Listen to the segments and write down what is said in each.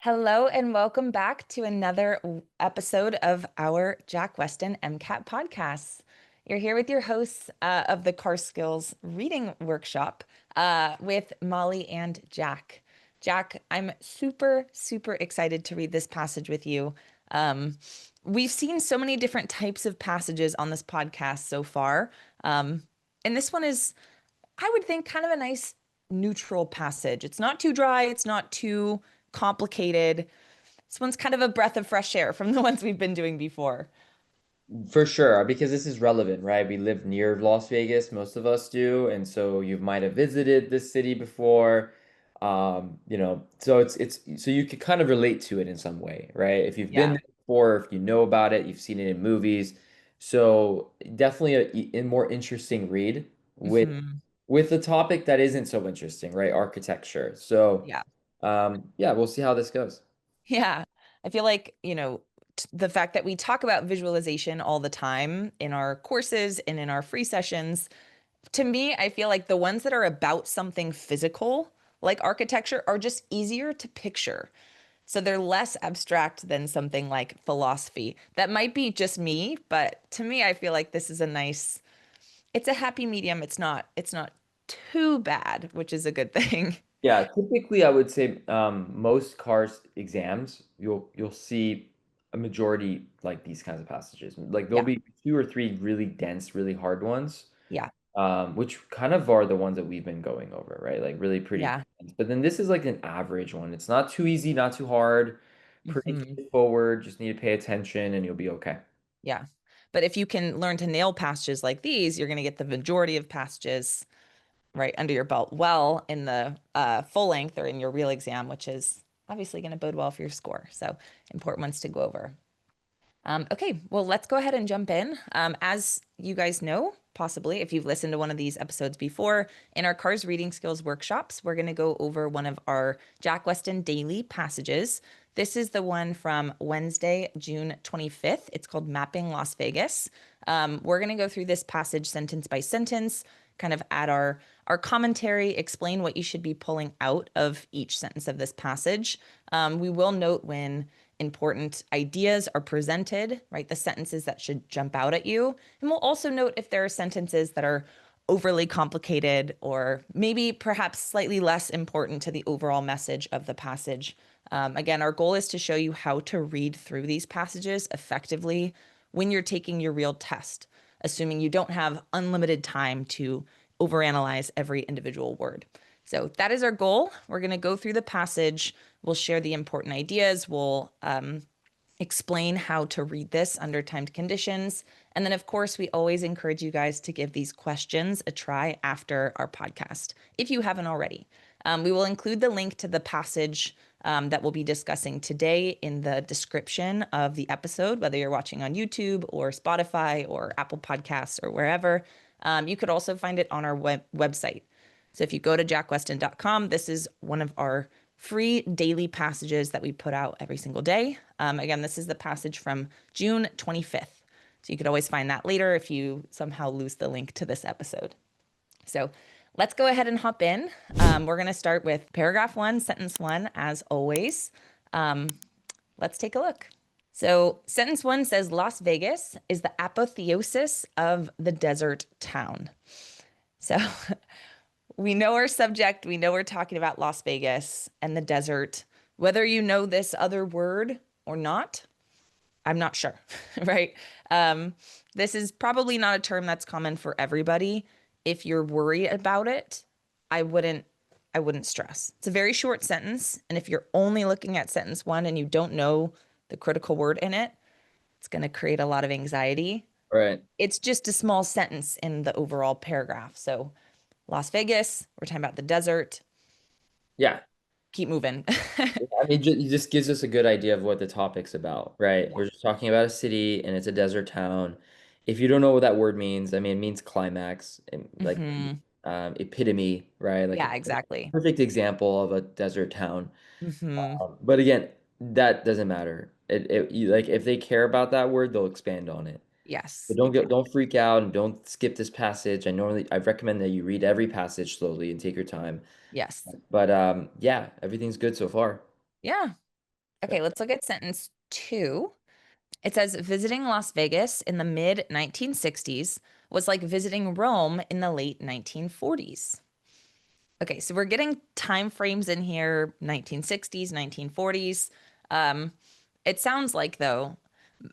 Hello and welcome back to another episode of our Jack Weston MCAT podcasts. You're here with your hosts of the Car Skills Reading Workshop with Molly and Jack. Jack, I'm super excited to read this passage with you. Um, we've seen so many different types of passages on this podcast so far. Um, and this one is, I would think, kind of a nice neutral passage. It's not too dry, it's not too complicated. This one's kind of a breath of fresh air from the ones we've been doing before. For sure, because this is relevant, right? We live near Las Vegas, most of us do, and so you might have visited this city before. So it's so you could kind of relate to it in some way, right? If you've been Yeah. there before, if you know about it, you've seen it in movies. So definitely a more interesting read with Hmm. with a topic that isn't so interesting, right? Architecture. So Yeah. yeah, we'll see how this goes. Yeah. I feel like, the fact that we talk about visualization all the time in our courses and in our free sessions, to me, I feel like the ones that are about something physical, like architecture, are just easier to picture. So they're less abstract than something like philosophy. That might be just me, but to me, I feel like this is it's a happy medium. It's not too bad, which is a good thing. Yeah, typically I would say most cars exams you'll see a majority like these kinds of passages. Like there'll Yeah. be two or three really dense, really hard ones, Yeah. which kind of are the ones that we've been going over, right? Like really pretty Yeah. dense. But then this is like an average one. It's not too easy, not too hard, pretty Hmm. straightforward. Just need to pay attention and you'll be okay. Yeah. But if you can learn to nail passages like these, you're going to get the majority of passages right under your belt well in the full length or in your real exam, which is obviously going to bode well for your score. So important ones to go over. Okay, well, let's go ahead and jump in. As you guys know, possibly if you've listened to one of these episodes before, in our Cars Reading Skills workshops, we're going to go over one of our Jack Weston daily passages. This is the one from Wednesday, June 25th. It's called Mapping Las Vegas. We're going to go through this passage sentence by sentence, kind of add our commentary, explain what you should be pulling out of each sentence of this passage. We will note when important ideas are presented, right? The sentences that should jump out at you. And we'll also note if there are sentences that are overly complicated or maybe perhaps slightly less important to the overall message of the passage. Again, our goal is to show you how to read through these passages effectively when you're taking your real test, assuming you don't have unlimited time to overanalyze every individual word. So that is our goal. We're going to go through the passage. We'll share the important ideas. We'll explain how to read this under timed conditions. And then, of course, we always encourage you guys to give these questions a try after our podcast, if you haven't already. We will include the link to the passage that we'll be discussing today in the description of the episode, whether you're watching on YouTube or Spotify or Apple Podcasts or wherever. You could also find it on our website. So if you go to jackweston.com, this is one of our free daily passages that we put out every single day. Again, this is the passage from June 25th. So you could always find that later if you somehow lose the link to this episode. So let's go ahead and hop in. We're going to start with paragraph one, sentence one, as always. Um, let's take a look. So, sentence one says Las Vegas is the apotheosis of the desert town. So, we know our subject. We know we're talking about Las Vegas and the desert. Whether you know this other word or not, I'm not sure, right? This is probably not a term that's common for everybody. If you're worried about it, I wouldn't I wouldn't stress. It's a very short sentence, and if you're only looking at sentence one and you don't know the critical word in it, it's going to create a lot of anxiety. Right. It's just a small sentence in the overall paragraph. So, Las Vegas, we're talking about the desert. Yeah. Keep moving. I mean, it just gives us a good idea of what the topic's about, right? Yeah. We're just talking about a city and it's a desert town. If you don't know what that word means, I mean, it means climax, and like Hmm. epitome, right? Like a Yeah, exactly. perfect example of a desert town. Hmm. But again, that doesn't matter. Like if they care about that word, they'll expand on it. But Yes, don't exactly. freak out and don't skip this passage. I recommend that you read every passage slowly and take your time. Yes. But yeah, everything's good so far. Yeah. Okay, let's look at sentence two. It says visiting Las Vegas in the mid 1960s was like visiting Rome in the late 1940s. Okay, so we're getting time frames in here, 1960s, 1940s. Um, it sounds like, though,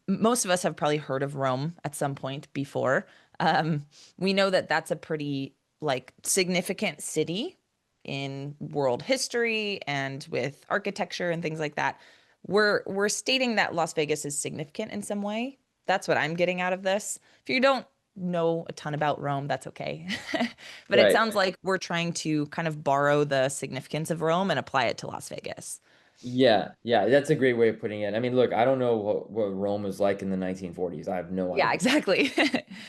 most of us have probably heard of Rome at some point before. We know that that's a pretty like significant city in world history and with architecture and things like that. We're stating that Las Vegas is significant in some way. That's what I'm getting out of this. If you don't know a ton about Rome, that's okay. But it Right. sounds like we're trying to kind of borrow the significance of Rome and apply it to Las Vegas. Yeah, yeah, that's a great way of putting it. I mean, look, I don't know what Rome was like in the 1940s. I have no Yeah, idea. exactly.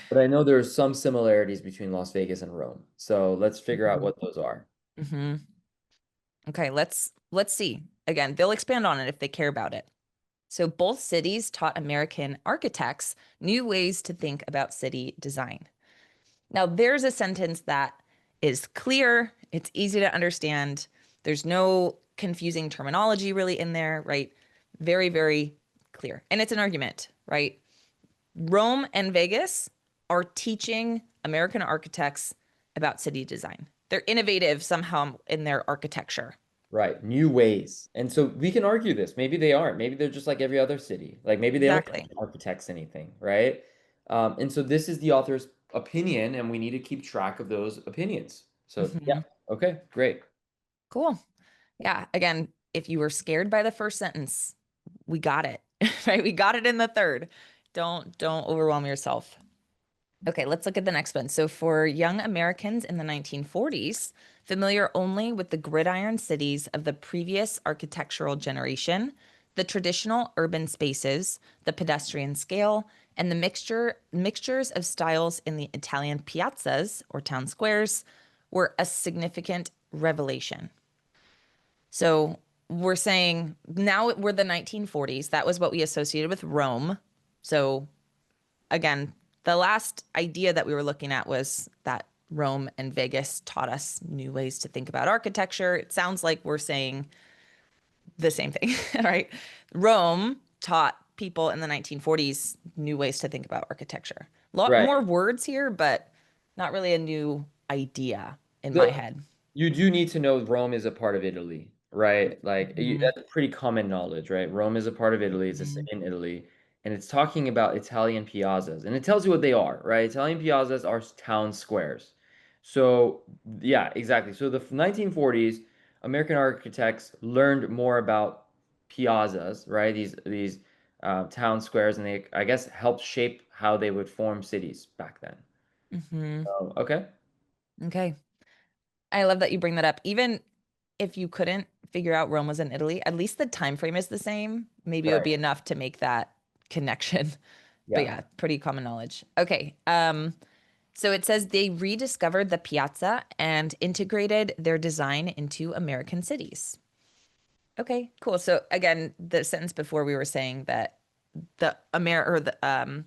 But I know there are some similarities between Las Vegas and Rome. So let's figure out Mhm. what those are. Hmm. Okay, let's see. Again, they'll expand on it if they care about it. So both cities taught American architects new ways to think about city design. Now, there's a sentence that is clear, it's easy to understand. There's no confusing terminology really in there, right? Very, very clear. And it's an argument, right? Rome and Vegas are teaching American architects about city design. They're innovative somehow in their architecture. Right, new ways. And so we can argue this. Maybe they aren't. Maybe they're just like every other city. Like maybe they don't Exactly. architects anything, right? And so this is the author's opinion, and we need to keep track of those opinions. So yeah, Hmm. okay, great. Cool. Yeah. Again, if you were scared by the first sentence, we got it, right? We got it in the third. Don't overwhelm yourself. Okay, let's look at the next one. So for young Americans in the 1940s, familiar only with the gridiron cities of the previous architectural generation, the traditional urban spaces, the pedestrian scale, and the mixtures of styles in the Italian piazzas or town squares were a significant revelation. So we're saying now we're the 1940s. That was what we associated with Rome. So again, the last idea that we were looking at was that Rome and Vegas taught us new ways to think about architecture. It sounds like we're saying the same thing, right? Rome taught people in the 1940s new ways to think about architecture. A lot Right. more words here, but not really a new idea in my The head. You do need to know Rome is a part of Italy, right? Mhm. That's pretty common knowledge, right? Rome is a part of Italy. It's a city Mhm. in Italy, and it's talking about Italian piazzas, and it tells you what they are, right? Italian piazzas are town squares. So, yeah, exactly. So the 1940s, American architects learned more about piazzas, right? These town squares, and they, I guess, helped shape how they would form cities back then. Mhm. Okay. Okay. I love that you bring that up. Even if you couldn't figure out Rome was in Italy, at least the time frame is the same. Maybe it would Right. be enough to make that connection. But Yeah. yeah, pretty common knowledge. Okay. So it says they rediscovered the piazza and integrated their design into American cities. Okay, cool. So again, the sentence before we were saying that the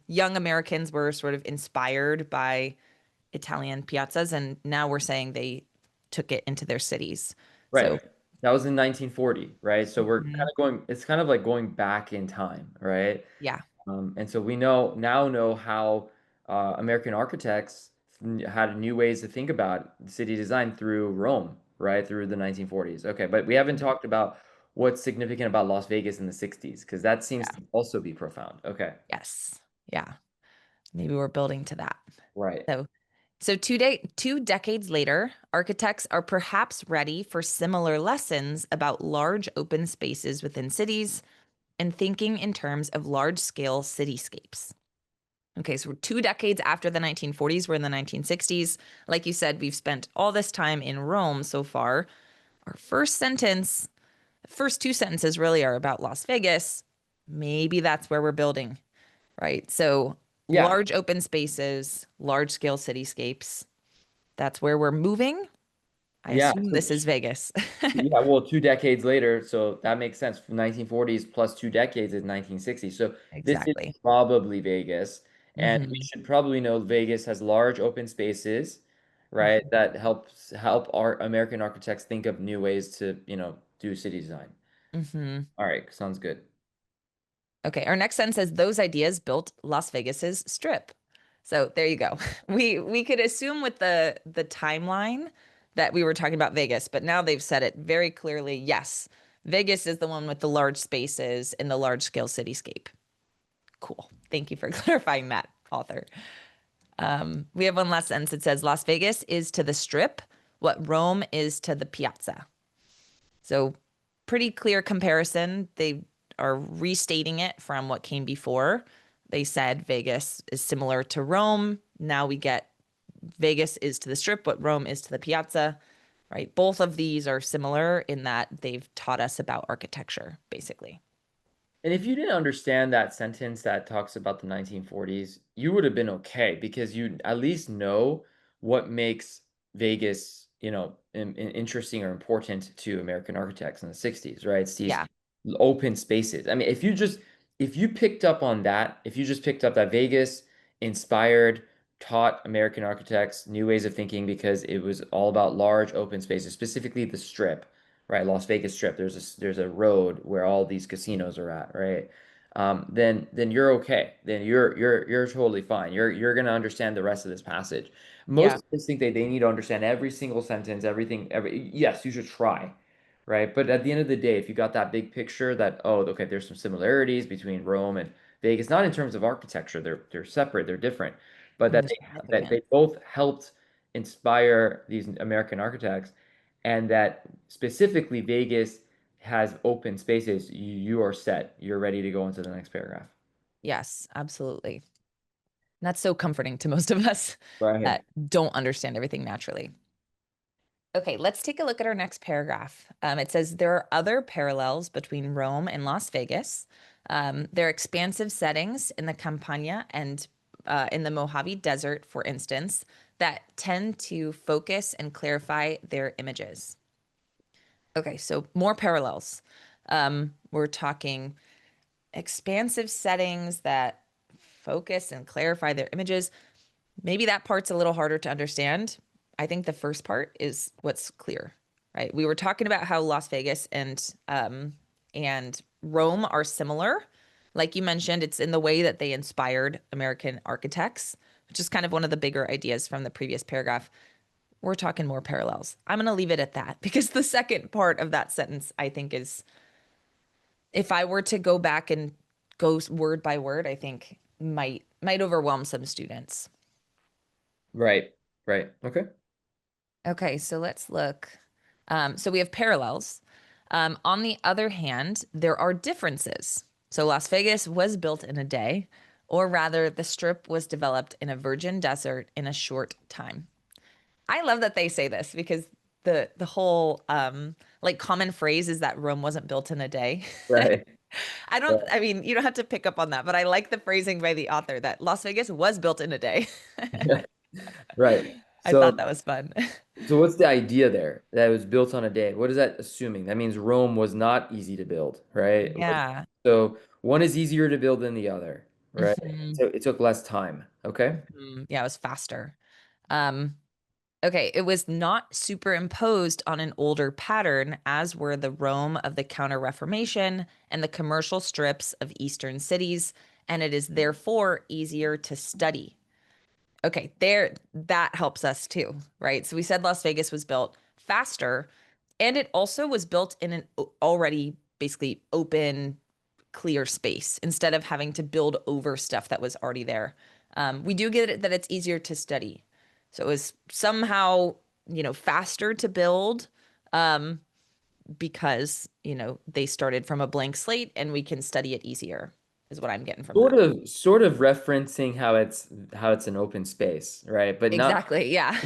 young Americans were sort of inspired by Italian piazzas, and now we're saying they took it into their cities. Right. So That was in 1940, right? So we're kind mhm, of going, it's kind of like going back in time, right? yeah. And so we know how American architects had new ways to think about city design through Rome, right? Through the 1940s. Okay, but we haven't talked about what's significant about Las Vegas in the 60s, because that seems Yeah. to also be profound. Okay, Yes. Yeah. Maybe we're building to that. right. So two decades later, architects are perhaps ready for similar lessons about large open spaces within cities and thinking in terms of large-scale cityscapes. Okay, so we're 2 decades after the 1940s, we're in the 1960s. Like you said, we've spent all this time in Rome so far. Our first two sentences really are about Las Vegas. Maybe that's where we're building, right? So Yeah, large open spaces, large scale cityscapes. That's where we're moving. I yeah. assume So this is Vegas. yeah, well, 2 decades later, so that makes sense. From 1940s plus 2 decades is 1960. So this is Exactly. probably Vegas, and we Hmm. should probably know Vegas has large open spaces, right? That help our American architects think of new ways to, do city design. Hmm. All right, sounds good. Okay, our next sentence says those ideas built Las Vegas's strip. So there you go. We could assume with the timeline that we were talking about Vegas, but now they've said it very clearly. Yes, Vegas is the one with the large spaces and the large scale cityscape. Cool. Thank you for clarifying that, author. We have one last sentence. It says Las Vegas is to the strip what Rome is to the piazza. So pretty clear comparison. They are restating it from what came before. They said Vegas is similar to Rome. Now we get Vegas is to the strip what Rome is to the piazza, right? Both of these are similar in that they've taught us about architecture, basically. And if you didn't understand that sentence that talks about the 1940s, you would have been okay because you at least know what makes Vegas, interesting or important to American architects in the 60s, right? It's these Yeah. open spaces. I mean, if you picked up on that, if you just picked up that Vegas inspired, taught American architects new ways of thinking because it was all about large open spaces, specifically the Strip, right? Las Vegas Strip. There's a road where all these casinos are at, right? Then you're okay. Then you're totally fine. You're gonna understand the rest of this passage. Most Yeah. of us think they need to understand every single sentence, every yes, you should try, right? But at the end of the day, if you got that big picture that, oh, okay, there's some similarities between Rome and Vegas, not in terms of architecture, they're separate, they're different, but Mm, that significant. they both helped inspire these American architects, and that specifically Vegas has open spaces, you are set. You're ready to go into the next paragraph. Yes, absolutely. And that's so comforting to most of us Right. that don't understand everything naturally. Okay, let's take a look at our next paragraph. It says there are other parallels between Rome and Las Vegas. There are expansive settings in the Campania and in the Mojave Desert, for instance, that tend to focus and clarify their images. Okay, so more parallels. We're talking expansive settings that focus and clarify their images. Maybe that part's a little harder to understand. I think the first part is what's clear, right? We were talking about how Las Vegas and Rome are similar. Like you mentioned, it's in the way that they inspired American architects, which is kind of one of the bigger ideas from the previous paragraph. We're talking more parallels. I'm going to leave it at that because the second part of that sentence, I think, is if I were to go back and go word by word, I think might overwhelm some students. Right. Right. Okay. Okay, so let's look. So we have parallels. On the other hand, there are differences. So Las Vegas was built in a day, or rather, the strip was developed in a virgin desert in a short time. I love that they say this because the whole like common phrase is that Rome wasn't built in a day. Right. I mean, you don't have to pick up on that, but I like the phrasing by the author that Las Vegas was built in a day. Right. Right. I thought So that was fun. so what's the idea there? That it was built on a day. What is that assuming? That means Rome was not easy to build, right? Yeah. So one is easier to build than the other, right? Mhm. So it took less time. Okay. Yeah, it was faster. Um, okay, it was not superimposed on an older pattern, as were the Rome of the Counter-Reformation and the commercial strips of eastern cities, and it is therefore easier to study. Okay, there that helps us too, right? So we said Las Vegas was built faster, and it also was built in an already basically open, clear space instead of having to build over stuff that was already there. We do get it that it's easier to study. So it was somehow, faster to build because, they started from a blank slate and we can study it easier, is what I'm getting from that. Sort of referencing how it's an open space, right? But not Exactly. Yeah.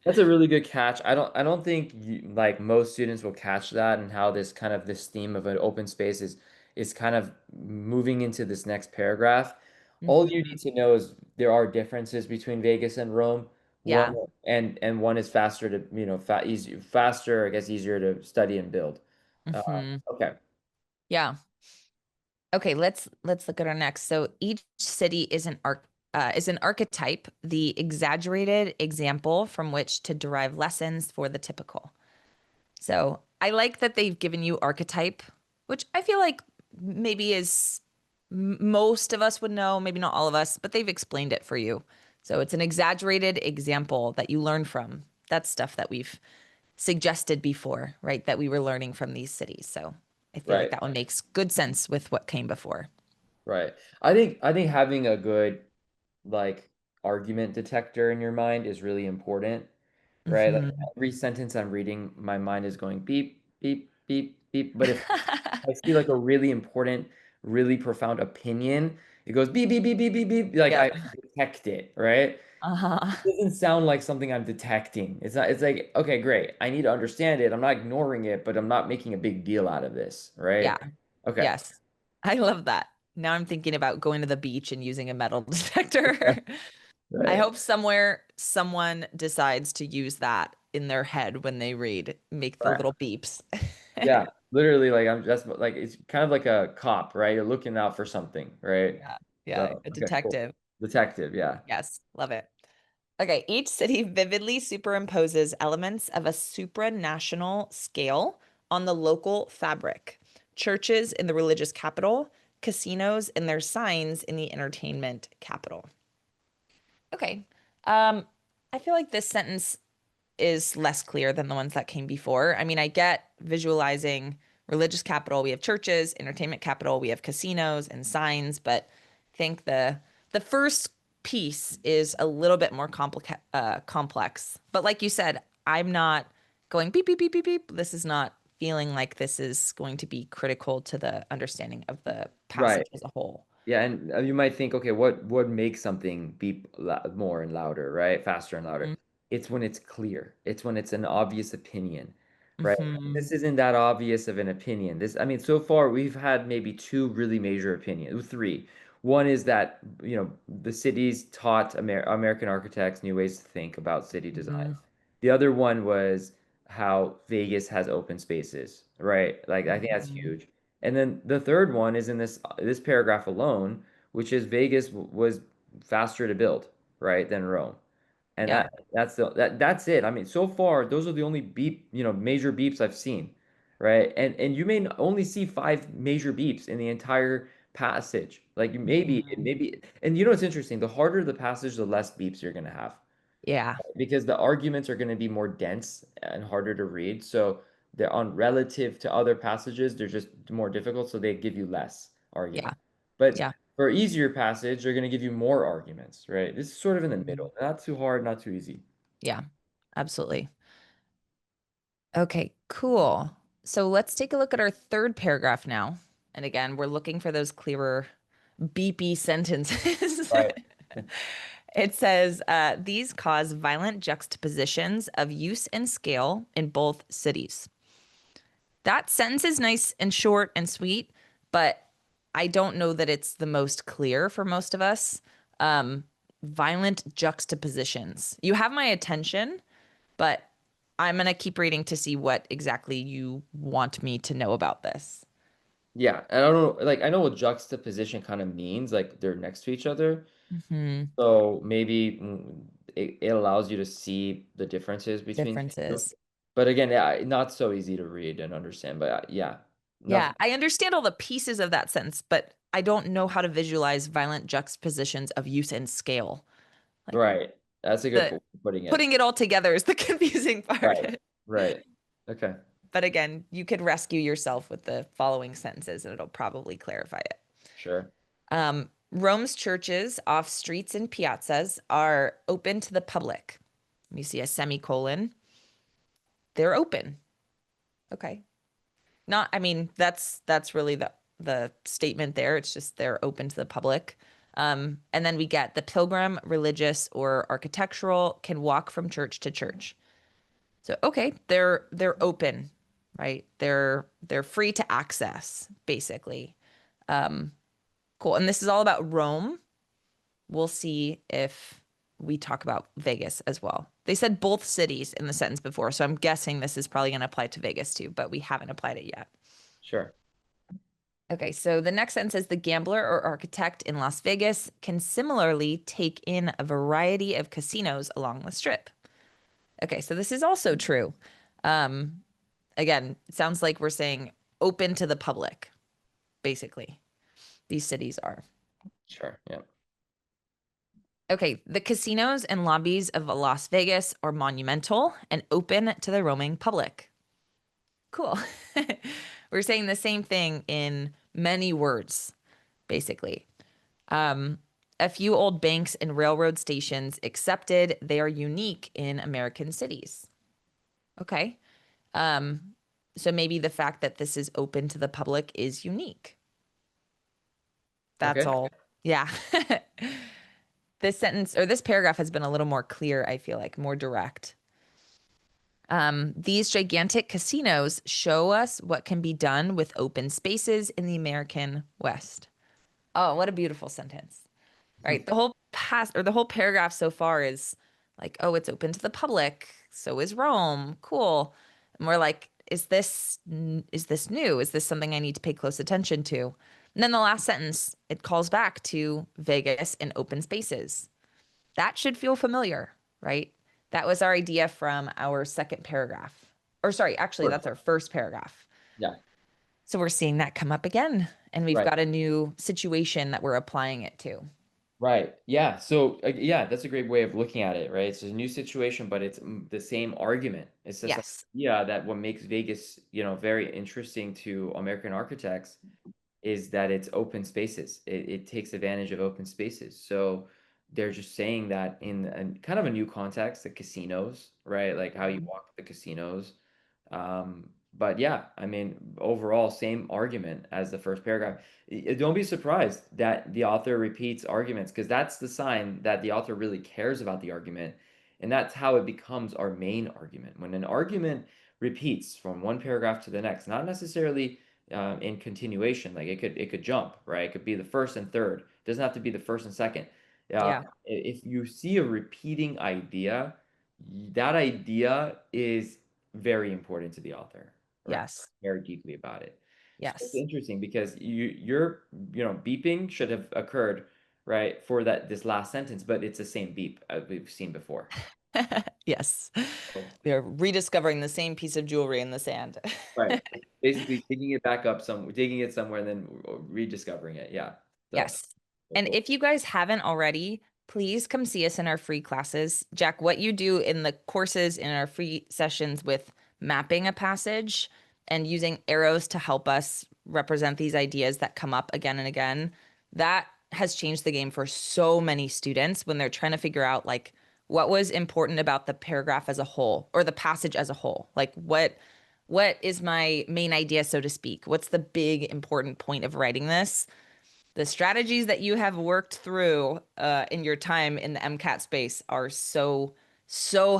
that's a really good catch. I don't think like most students will catch that, and how this theme of an open space is kind of moving into this next paragraph. All you Hmm. need to know is there are differences between Vegas and Rome. One Yeah. and one is faster to, faster, I guess easier to study and build. Uh, Hmm. okay. Yeah. Okay, let's look at our next. So each city is an archetype, the exaggerated example from which to derive lessons for the typical. So I like that they've given you archetype which I feel like maybe most of us would know, maybe not all of us, but they've explained it for you. So it's an exaggerated example that you learn from. That's stuff that we've suggested before, right? That we were learning from these cities. So I feel like Right. that one makes good sense with what came before. Right. I think having a good like argument detector in your mind is really important, right? Like Hmm. every sentence I'm reading, my mind is going beep, beep, beep, beep. But if I see like a really important, really profound opinion, it goes beep, beep, beep, beep, beep, beep. Like Yep. I detect it, right? Uh-huh. It doesn't sound like something I'm detecting. It's not, it's like, okay, great. I need to understand it. I'm not ignoring it, but I'm not making a big deal out of this, Yeah. right? Okay. Yes. I love that. Now I'm thinking about going to the beach and using a metal detector. I Right. hope somewhere someone decides to use that in their head when they read, make the Right. little beeps. Yeah. Literally, like I'm just like it's kind of like a cop, right? You're looking out for something, right? Yeah. Yeah. So, A okay, cool. detective. Detective, yeah. Yes. Love it. Okay. Each city vividly superimposes elements of a supranational scale on the local fabric. Churches in the religious capital, casinos and their signs in the entertainment capital. Okay. Um, I feel like this sentence is less clear than the ones that came before. I mean, I get visualizing religious capital, we have churches, entertainment capital, we have casinos and signs, but I think the first piece is a little bit more complex. But like you said, I'm not going beep beep beep beep beep. This is not feeling like this is going to be critical to the understanding of the Right. passage as a whole. Yeah, and you might think, okay, what makes something beep more and louder, right? Faster and louder. It's when it's clear. It's when it's an obvious opinion, right? Mm-hmm. This isn't that obvious of an opinion. This, I mean, so far we've had maybe two really major opinions, three. One is that, the cities taught American architects new ways to think about city design. Mm-hmm. The other one was how Vegas has open spaces, right? Like I think that's Mm-hmm. huge. And then the third one is in this paragraph alone, which is Vegas was faster to build, right, than Rome. And Yeah. that's it. I mean, so far those are the only major beeps I've seen, right? And you may only see five major beeps in the entire passage. Like Mhm. maybe and you know what's interesting? The harder the passage, the less beeps you're gonna have Yeah. because the arguments are going to be more dense and harder to read. So they're on relative to other passages, they're just more difficult, so they give you less Yeah. argument. But Yeah. for easier passage, they're going to give you more arguments, right? This is sort of in the Mhm. middle. Not too hard, not too easy. Yeah. Absolutely. Okay, cool. So let's take a look at our third paragraph now. And again, we're looking for those clearer, beepy sentences. Right. It says, these cause violent juxtapositions of use and scale in both cities. That sentence is nice and short and sweet, but I don't know that it's the most clear for most of us. Violent juxtapositions. You have my attention, but I'm going to keep reading to see what exactly you want me to know about this. Yeah, and I don't know, like I know what juxtaposition kind of means, like they're next to each other. Hmm. So maybe it allows you to see the differences between the two. Differences. But again, yeah, not so easy to read and understand. But yeah, Yeah, nothing. I understand all the pieces of that sentence, but I don't know how to visualize violent juxtapositions of use and scale. Like Right. That's a good the point of putting it. putting it all together is the confusing part. Right. Right. Okay. But again, you could rescue yourself with the following sentences and it'll probably clarify it. Sure. Rome's churches off streets and piazzas are open to the public. You see a semicolon. They're open. Okay. Not, I mean, that's really the statement there. It's just they're open to the public. And then we get the pilgrim, religious, or architectural can walk from church to church. So okay, they're open, right? They're free to access, basically. Cool. And this is all about Rome. We'll see if we talk about Vegas as well. They said both cities in the sentence before, so I'm guessing this is probably going to apply to Vegas too, but we haven't applied it yet. Sure. Okay, so the next sentence says the gambler or architect in Las Vegas can similarly take in a variety of casinos along the strip. Okay, so this is also true. Um, Again, it sounds like we're saying open to the public, basically. These cities are. Sure. Yeah. Okay, the casinos and lobbies of Las Vegas are monumental and open to the roaming public. Cool. We're saying the same thing in many words, basically. Um, a few old banks and railroad stations accepted. They are unique in American cities. Okay. Um, so maybe the fact that this is open to the public is unique. That's Okay. all. Yeah. This sentence or this paragraph has been a little more clear, I feel like, more direct. These gigantic casinos show us what can be done with open spaces in the American West. Oh, what a beautiful sentence. Right? The whole past or the whole paragraph so far is like, oh, it's open to the public. So is Rome. Cool. And we're like, is this new? Is this something I need to pay close attention to? And then the last sentence, it calls back to Vegas and open spaces. That should feel familiar, right? That was our idea from our second paragraph. Or sorry, actually, Sure. that's our first paragraph. Yeah. So we're seeing that come up again, and we've Right. got a new situation that we're applying it to. Right. Yeah. So, yeah, that's a great way of looking at it, right? It's a new situation, but it's the same argument. It's just an Yes. idea that what makes Vegas, very interesting to American architects is that it's open spaces. It takes advantage of open spaces. So they're just saying that in kind of a new context, the casinos, right? Like how you Mhm. walk the casinos. But yeah, I mean, overall, same argument as the first paragraph. Don't be surprised that the author repeats arguments because that's the sign that the author really cares about the argument. And that's how it becomes our main argument. When an argument repeats from one paragraph to the next, not necessarily in continuation. Like it could jump, right? It could be the first and third. It doesn't have to be the first and second. Yeah. If you see a repeating idea, that idea is very important to the author, right? Yes. Very deeply about it. So it's Yes. interesting because your beeping should have occurred, right, for this last sentence, but it's the same beep as we've seen before. Yes. So, We are rediscovering the same piece of jewelry in the sand. right. Basically digging it back up digging it somewhere and then rediscovering it. Yeah. So, Yes. so And cool. if you guys haven't already, please come see us in our free classes. Jack, what you do in the courses in our free sessions with mapping a passage and using arrows to help us represent these ideas that come up again and again, that has changed the game for so many students when they're trying to figure out like what was important about the paragraph as a whole or the passage as a whole. Like what is my main idea, so to speak? What's the big important point of writing this? The strategies that you have worked through in your time in the MCAT space are so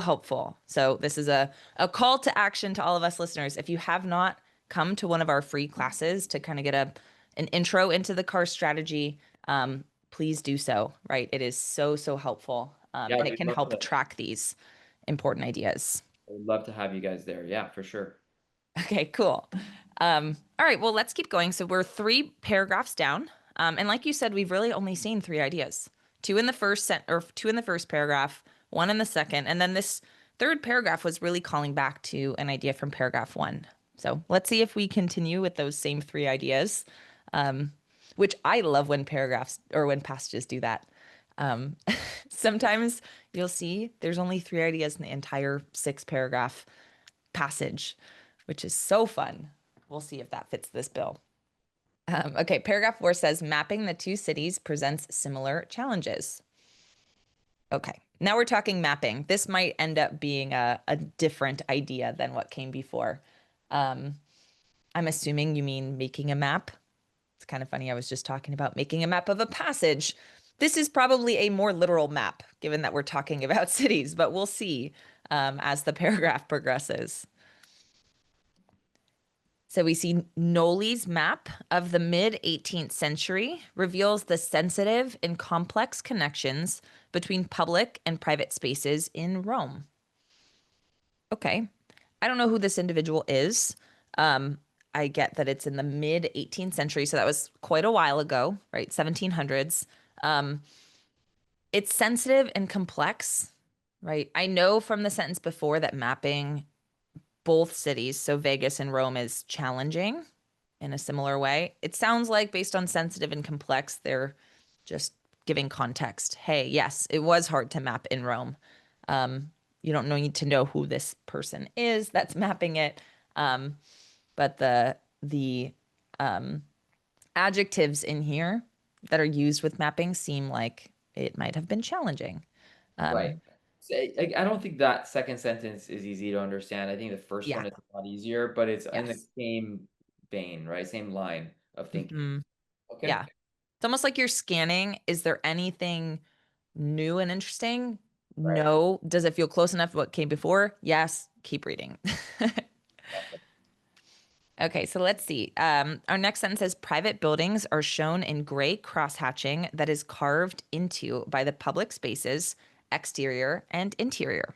helpful. So this is a call to action to all of us listeners. If you have not come to one of our free classes to kind of get an intro into the CAR strategy, please do so, right? It is so helpful, Yeah, and it we'd can love help to. track these important ideas. We'd love to have you guys there. Yeah, for sure. Okay, cool. All right, well, let's keep going. So we're three paragraphs down. And like you said, we've really only seen three ideas. Two in the two in the first paragraph, one in the second, and then this third paragraph was really calling back to an idea from paragraph one. So let's see if we continue with those same three ideas, um, which I love when paragraphs or when passages do that. Um, Sometimes you'll see there's only three ideas in the entire six paragraph passage, which is so fun. We'll see if that fits this bill. Okay, paragraph four says mapping the two cities presents similar challenges. Okay, now we're talking mapping. This might end up being a different idea than what came before. Um, I'm assuming you mean making a map. It's kind of funny. I was just talking about making a map of a passage. This is probably a more literal map, given that we're talking about cities, but we'll see as the paragraph progresses. So we see Noli's map of the mid 18th century reveals the sensitive and complex connections between public and private spaces in Rome. Okay. I don't know who this individual is. Um, I get that it's in the mid 18th century, so that was quite a while ago, right? 1700s. Um, it's sensitive and complex, right? I know from the sentence before that mapping both cities, so Vegas and Rome, is challenging. in a similar way. It sounds like based on sensitive and complex, they're just giving context. Hey, yes, it was hard to map in Rome. You don't need to know who this person is that's mapping it. Um, but the adjectives in here that are used with mapping seem like it might have been challenging. Right. Um, So, I don't think that second sentence is easy to understand. I think the first yeah. one is a lot easier, but it's in the Yes. same vein, right? Same line of thinking. Hmm. Okay. Yeah. It's almost like you're scanning. Is there anything new and interesting? Right. No. Does it feel close enough to what came before? Yes. Keep reading. Okay, so let's see. Our next sentence says private buildings are shown in gray crosshatching that is carved into by the public spaces, exterior and interior.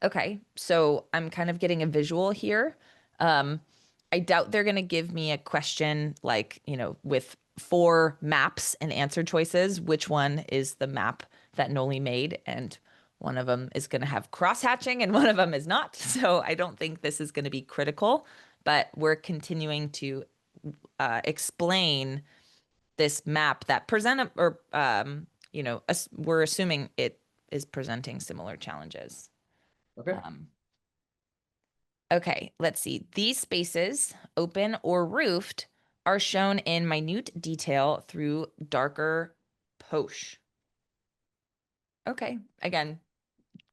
Okay, so I'm kind of getting a visual here. Um, I doubt they're going to give me a question like, with four maps and answer choices, which one is the map that Noli made? And one of them is going to have cross-hatching and one of them is not. So I don't think this is going to be critical, but we're continuing to explain this map that we're assuming it is presenting similar challenges. Okay. Um, Okay, let's see. These spaces, open or roofed, are shown in minute detail through darker poche. Okay, again,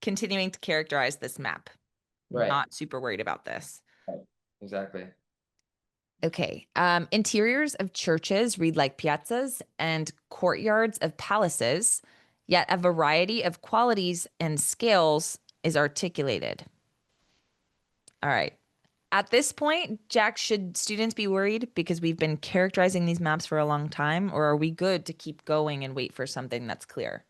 continuing to characterize this map. Right. Not super worried about this. Right. Exactly. Okay, interiors of churches read like piazzas and courtyards of palaces, yet a variety of qualities and scales is articulated. All right. At this point, Jack, should students be worried because we've been characterizing these maps for a long time, or are we good to keep going and wait for something that's clear?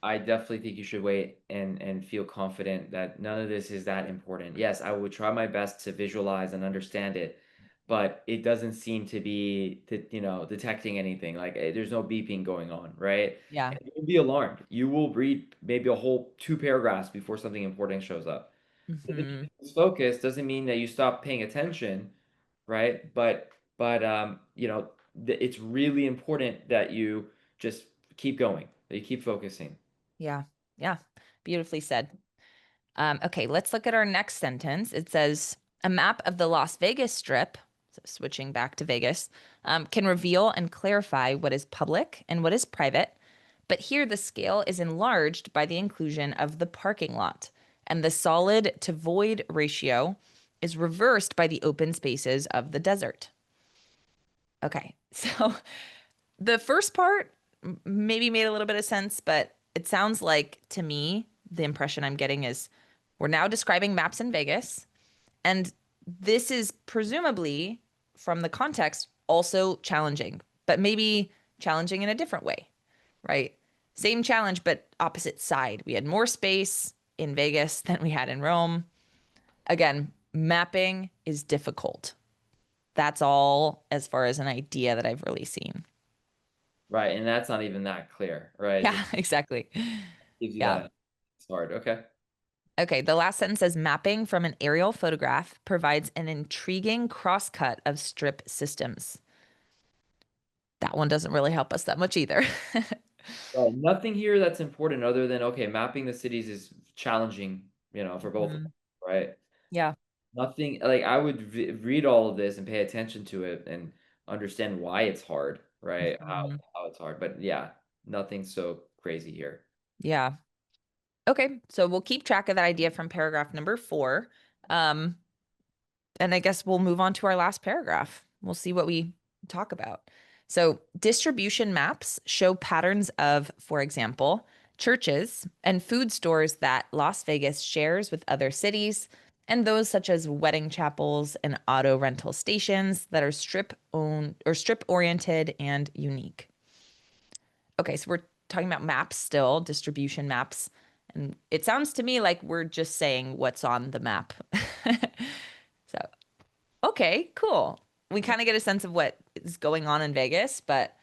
I definitely think you should wait and feel confident that none of this is that important. Yes, I would try my best to visualize and understand it, but it doesn't seem to be detecting anything. Like there's no beeping going on, right? Yeah. And you'll be alarmed. You will read maybe a whole two paragraphs before something important shows up. Doesn't mean Hmm. you lose focus, doesn't mean that you stop paying attention, right? But it's really important that you just keep going, that you keep focusing. Yeah. Yeah. Beautifully said. Okay, let's look at our next sentence. It says a map of the Las Vegas Strip, so switching back to Vegas, can reveal and clarify what is public and what is private. But here the scale is enlarged by the inclusion of the parking lot, and the solid to void ratio is reversed by the open spaces of the desert. Okay, so the first part maybe made a little bit of sense, but it sounds like to me, the impression I'm getting is we're now describing maps in Vegas. And this is presumably, from the context, also challenging, but maybe challenging in a different way, right? Same challenge, but opposite side. We had more space in Vegas than we had in Rome. Again, mapping is difficult. That's all as far as an idea that I've really seen. Right, and that's not even that clear, right? Yeah, Just exactly. gives you Yeah. that. It's hard. Okay. Okay, the last sentence says mapping from an aerial photograph provides an intriguing crosscut of strip systems. That one doesn't really help us that much either. Right. Nothing here that's important other than okay, mapping the cities is challenging, for both of them, Mhm. right? Yeah. Nothing like I would read all of this and pay attention to it and understand why it's hard, right? How Mhm. how it's hard. But yeah, nothing so crazy here. Yeah. Okay, so we'll keep track of that idea from paragraph number 4. Um, and I guess we'll move on to our last paragraph. We'll see what we talk about. So, distribution maps show patterns of, for example, churches and food stores that Las Vegas shares with other cities, and those such as wedding chapels and auto rental stations that are strip owned or strip oriented and unique. Okay, so we're talking about maps still, distribution maps. And it sounds to me like we're just saying what's on the map. So, okay, cool. We kind of get a sense of what is going on in Vegas, but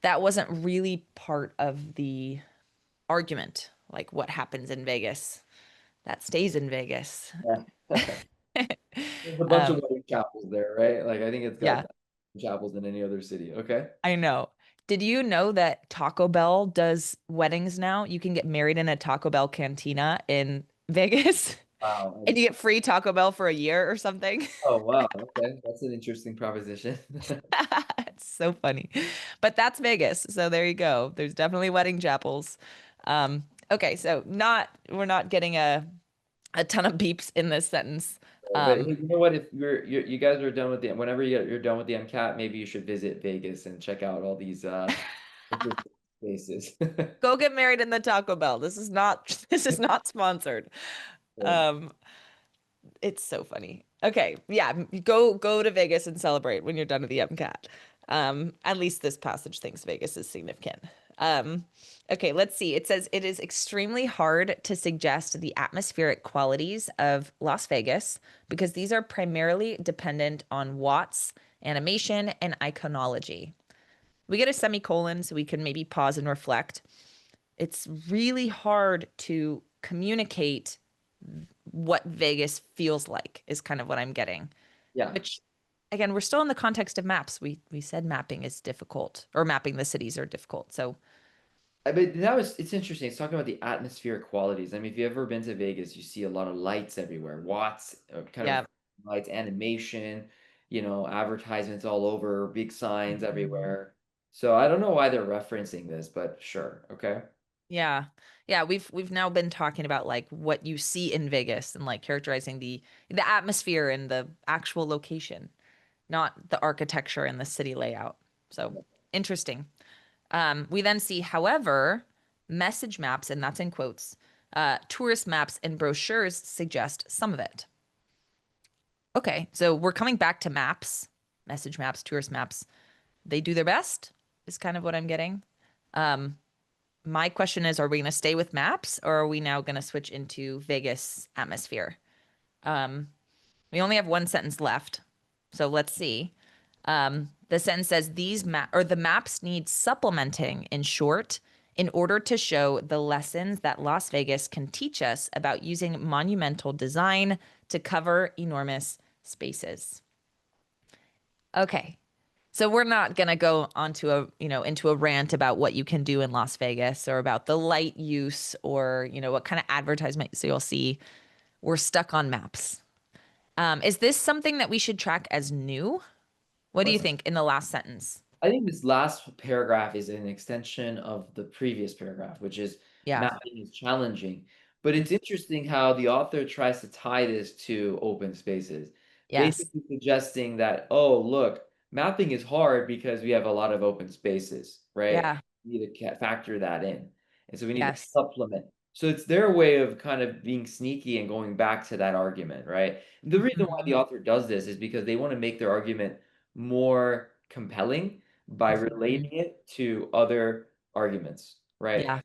that wasn't really part of the argument. Like what happens in Vegas, that stays in Vegas. Yeah. There's a bunch of Um, wedding chapels there, right? Like I think it's got yeah, more chapels than any other city. Okay. I know. Did you know that Taco Bell does weddings now? You can get married in a Taco Bell cantina in Vegas, Wow. and you get free Taco Bell for a year or something. Oh, wow. Okay. That's an interesting proposition. It's so funny. But that's Vegas. So there you go. There's definitely wedding chapels. Okay, so not we're not getting a ton of beeps in this sentence. But hey, Um, you know what? If you guys are done with the whenever you're done with the MCAT, maybe you should visit Vegas and check out all these interesting places. Go get married in the Taco Bell. This is not this is not sponsored. Right. Um, it's so funny. Okay, yeah, go to Vegas and celebrate when you're done with the MCAT. At least this passage thinks Vegas is significant. Um, okay, let's see. It says it is extremely hard to suggest the atmospheric qualities of Las Vegas because these are primarily dependent on Watts, animation, and iconology. We get a semicolon so we can maybe pause and reflect. It's really hard to communicate what Vegas feels like is kind of what I'm getting. Yeah. Which again, we're still in the context of maps. We said mapping is difficult or mapping the cities are difficult. So I mean, it's interesting. It's talking about the atmospheric qualities. I mean, if you've ever been to Vegas, you see a lot of lights everywhere, watts, kind of yeah. lights, animation, advertisements all over, big signs Mhm. everywhere. So I don't know why they're referencing this, but sure. Okay. Yeah. Yeah, we've now been talking about like what you see in Vegas and like characterizing the atmosphere and the actual location, not the architecture and the city layout. So interesting. We then see, however, message maps, and that's in quotes, tourist maps and brochures suggest some of it. Okay, so we're coming back to maps, message maps, tourist maps. They do their best, is kind of what I'm getting. Um, my question is, are we going to stay with maps or are we now going to switch into Vegas atmosphere? Um, we only have one sentence left. So let's see. The sentence says the maps need supplementing in short in order to show the lessons that Las Vegas can teach us about using monumental design to cover enormous spaces. Okay. So we're not going to go onto into a rant about what you can do in Las Vegas or about the light use or, what kind of advertisement so you'll see. We're stuck on maps. Is this something that we should track as new? What do you What's think in the last sentence? I think this last paragraph is an extension of the previous paragraph, which is Yeah. mapping is challenging. But it's interesting how the author tries to tie this to open spaces, Yes. basically suggesting that, oh, look, mapping is hard because we have a lot of open spaces, right? Yeah. We need to factor that in. And so we need to Yes. supplement. So it's their way of kind of being sneaky and going back to that argument, right? The reason why the Mhm. author does this is because they want to make their argument more compelling by Mhm. relating it to other arguments, right? Yeah.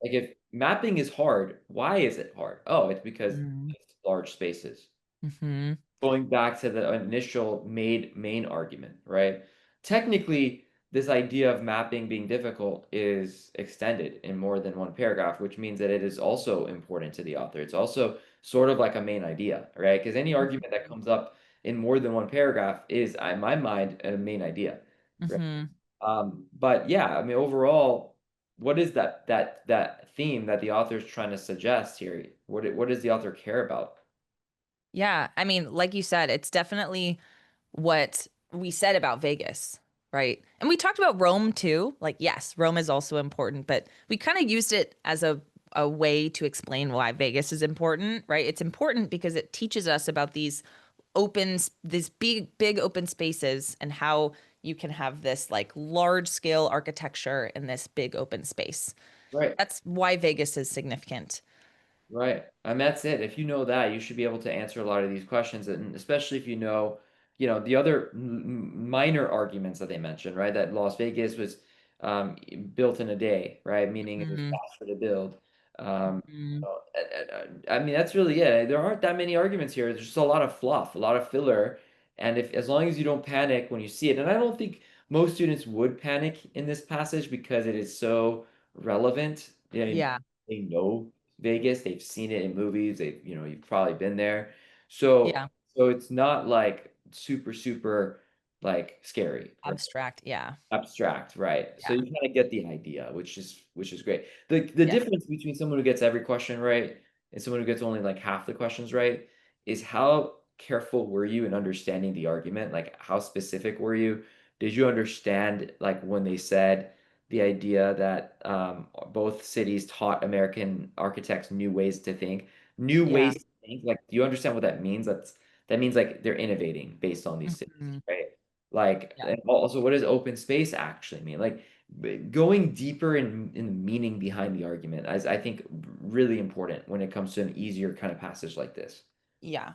Like if mapping is hard, why is it hard? Oh, it's because Mhm. it's large spaces. Mhm. Going back to the initial main argument, right? Technically, this idea of mapping being difficult is extended in more than one paragraph, which means that it is also important to the author. It's also sort of like a main idea, right? Because any argument that comes up in more than one paragraph is, in my mind, a main idea. Right? Mhm. But yeah, I mean, overall, what is that theme that the author is trying to suggest here? What does the author care about? Yeah. I mean, like you said, it's definitely what we said about Vegas, right? And we talked about Rome too. Like, yes, Rome is also important, but we kind of used it as a way to explain why Vegas is important, right? It's important because it teaches us about these big open spaces and how you can have this like large scale architecture in this big open space. Right. That's why Vegas is significant. Right. And that's it. If you know that, you should be able to answer a lot of these questions, and especially if the other minor arguments that they mentioned, right? That Las Vegas was built in a day, right? Meaning it was Mhm. faster to build. Mhm. I mean, that's really it. There aren't that many arguments here. There's just a lot of fluff, a lot of filler. And if as long as you don't panic when you see it, and I don't think most students would panic in this passage because it is so relevant. Yeah. They know Vegas. They've seen it in movies. You've probably been there. So Yeah. So it's not like super, super like scary, right? Abstract. Yeah. Abstract, right? So Yeah. you kind of get the idea, which is great. The Yeah. difference between someone who gets every question right and someone who gets only like half the questions right is how careful were you in understanding the argument? Like how specific were you? Did you understand like when they said the idea that both cities taught American architects new ways to think, new Yeah. ways to think? Like, do you understand what that means? That means like they're innovating based on these cities, Mhm. right? Like, Yeah. and also, what does open space actually mean? Like, going deeper in the meaning behind the argument is, I think, really important when it comes to an easier kind of passage like this. Yeah.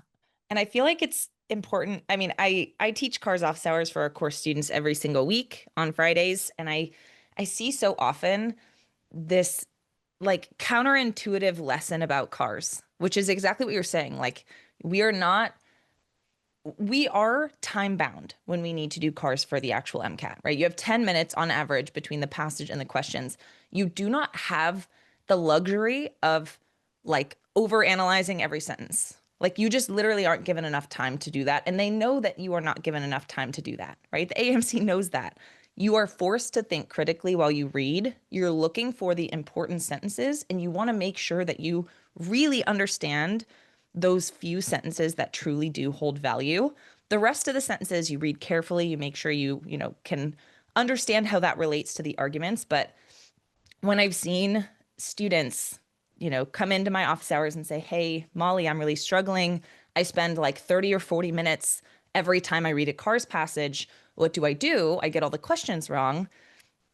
And I feel like it's important. I mean, I teach cars office hours for our course students every single week on Fridays, and I see so often this like counterintuitive lesson about cars, which is exactly what you're saying. Like we are not we are time bound when we need to do cars for the actual MCAT, right? You have 10 minutes on average between the passage and the questions. You do not have the luxury of like over analyzing every sentence. Like you just literally aren't given enough time to do that. And they know that you are not given enough time to do that, right? The AMC knows that. You are forced to think critically while you read. You're looking for the important sentences and you want to make sure that you really understand those few sentences that truly do hold value. The rest of the sentences you read carefully, you make sure you can understand how that relates to the arguments. But when I've seen students, come into my office hours and say, "Hey, Molly, I'm really struggling. I spend like 30 or 40 minutes every time I read a Cars passage. What do? I get all the questions wrong."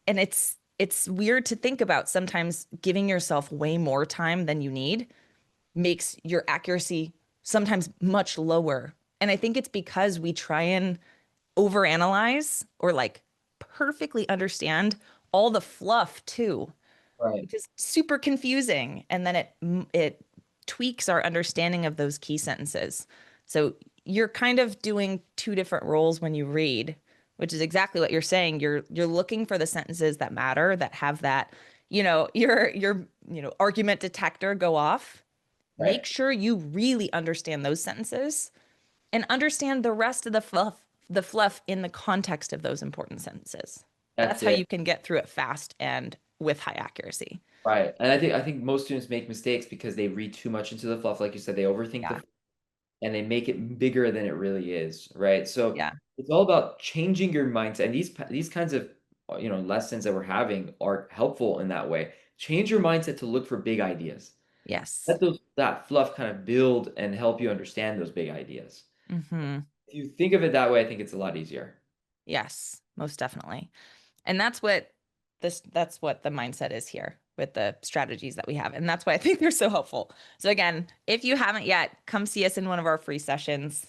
And it's weird to think about sometimes giving yourself way more time than you need makes your accuracy sometimes much lower. And I think it's because we try and overanalyze or like perfectly understand all the fluff too, Right. which is super confusing. And then it tweaks our understanding of those key sentences. So you're kind of doing two different roles when you read, which is exactly what you're saying. You're looking for the sentences that matter, that have that, your argument detector go off. Make Right. sure you really understand those sentences and understand the rest of the fluff in the context of those important sentences. That's That's how you it. can get through it fast and with high accuracy. Right. And I think most students make mistakes because they read too much into the fluff. Like you said, they overthink Yeah. and they make it bigger than it really is, right? So Yeah. it's all about changing your mindset. And these kinds of lessons that we're having are helpful in that way. Change your mindset to look for big ideas. Yes. Let that fluff kind of build and help you understand those big ideas. Hmm. If you think of it that way, I think it's a lot easier. Yes, most definitely. And that's what the mindset is here with the strategies that we have. And that's why I think they're so helpful. So again, if you haven't yet, come see us in one of our free sessions.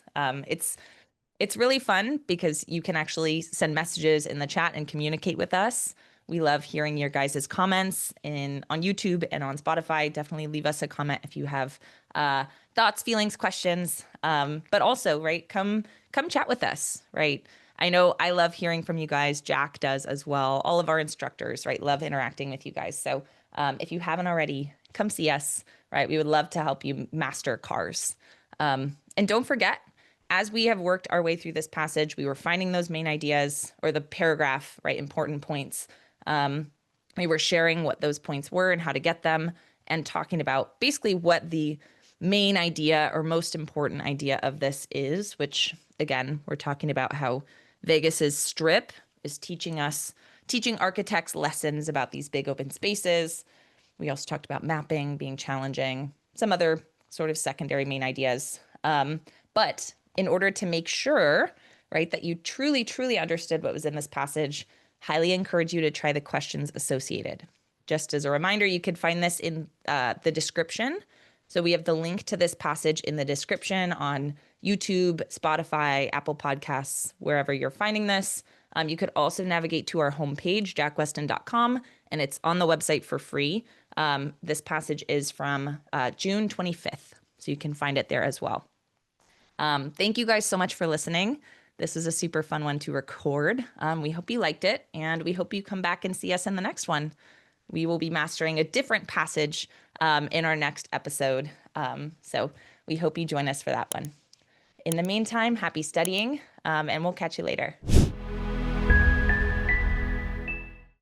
It's really fun because you can actually send messages in the chat and communicate with us. We love hearing your guys' comments on YouTube and on Spotify. Definitely leave us a comment if you have thoughts, feelings, questions. But also, right, come chat with us, right? I know I love hearing from you guys. Jack does as well. All of our instructors, right, love interacting with you guys. So if you haven't already, come see us, right? We would love to help you master cars. And don't forget, as we have worked our way through this passage, we were finding those main ideas or the paragraph, right? Important points. Um, we were sharing what those points were and how to get them, and talking about basically what the main idea or most important idea of this is, which again, we're talking about how Vegas's strip is teaching architects lessons about these big open spaces. We also talked about mapping being challenging, some other sort of secondary main ideas. But in order to make sure, right, that you truly, truly understood what was in this passage, highly encourage you to try the questions associated. Just as a reminder, you could find this in the description. So we have the link to this passage in the description on YouTube, Spotify, Apple Podcasts, wherever you're finding this. You could also navigate to our homepage, jackwestin.com, and it's on the website for free. This passage is from June 25th, so you can find it there as well. Thank you guys so much for listening. This is a super fun one to record. We hope you liked it, and we hope you come back and see us in the next one. We will be mastering a different passage in our next episode. So we hope you join us for that one. In the meantime, happy studying, and we'll catch you later.